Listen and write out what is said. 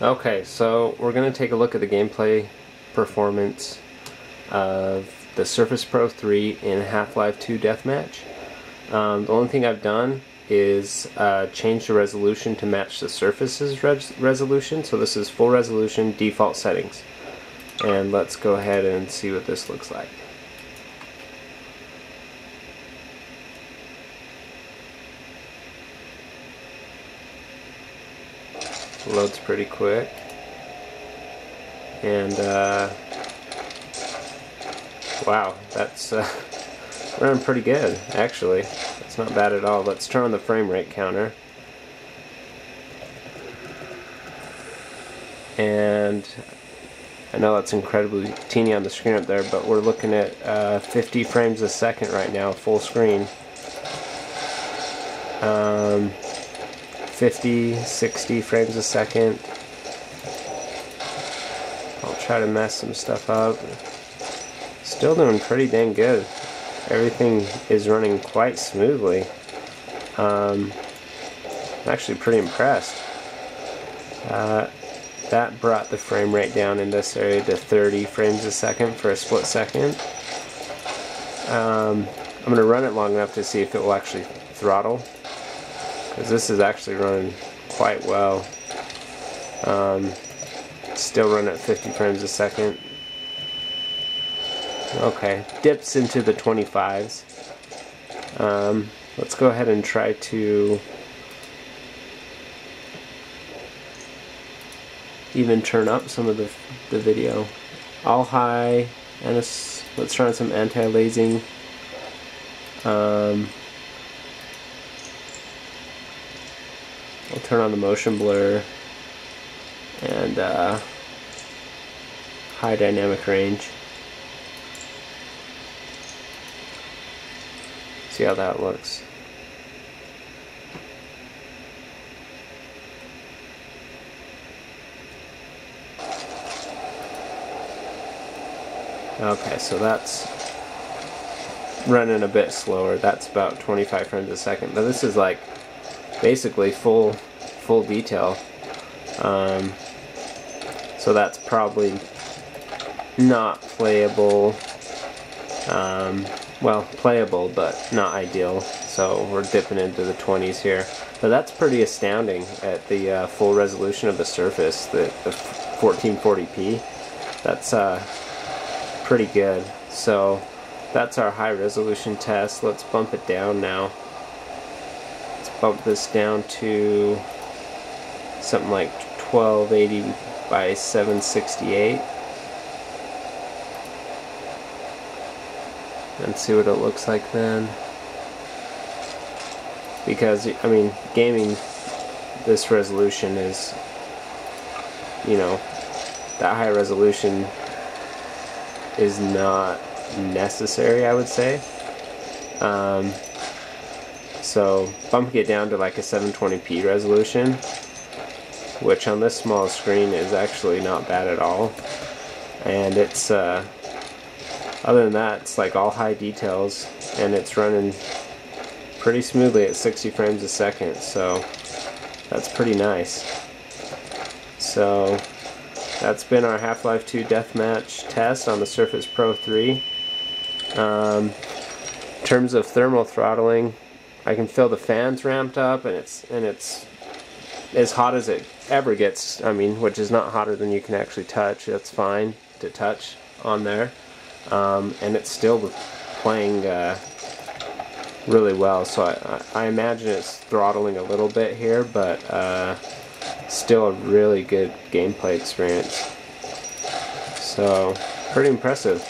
Okay, so we're going to take a look at the gameplay performance of the Surface Pro 3 in Half-Life 2 Deathmatch. The only thing I've done is change the resolution to match the Surface's resolution. So this is full resolution, default settings. And let's go ahead and see what this looks like. Loads pretty quick, and wow, that's running pretty good actually. It's not bad at all. Let's turn on the frame rate counter, and I know that's incredibly teeny on the screen up there, but we're looking at 50 frames a second right now, full screen. 50, 60 frames a second. I'll try to mess some stuff up. Still doing pretty dang good. Everything is running quite smoothly. I'm actually pretty impressed. That brought the frame rate down in this area to 30 frames a second for a split second. I'm going to run it long enough to see if it will actually throttle, because this is actually running quite well. Still running at 50 frames a second. Okay, dips into the 25s. Let's go ahead and try to even turn up some of the video. All high, and let's try some anti-aliasing. I'll turn on the motion blur and high dynamic range. See how that looks. Okay, so that's running a bit slower. That's about 25 frames a second, but this is like basically full detail. So that's probably not playable. Well, playable, but not ideal. So we're dipping into the 20s here. But that's pretty astounding at the full resolution of the Surface, the 1440p. That's pretty good. So that's our high resolution test. Let's bump it down now. Let's bump this down to something like 1280 by 768. And see what it looks like then. Because, I mean, gaming this resolution is, you know, that high resolution is not necessary, I would say. So bumping it down to like a 720p resolution, which on this small screen is actually not bad at all. And it's other than that, it's like all high details, and it's running pretty smoothly at 60 frames a second, so that's pretty nice. So that's been our Half-Life 2 Deathmatch test on the Surface Pro 3. In terms of thermal throttling, I can feel the fans ramped up, and it's as hot as it ever gets. I mean, which is not hotter than you can actually touch. That's fine to touch on there. And it's still playing really well, so I imagine it's throttling a little bit here, but still a really good gameplay experience. So, pretty impressive.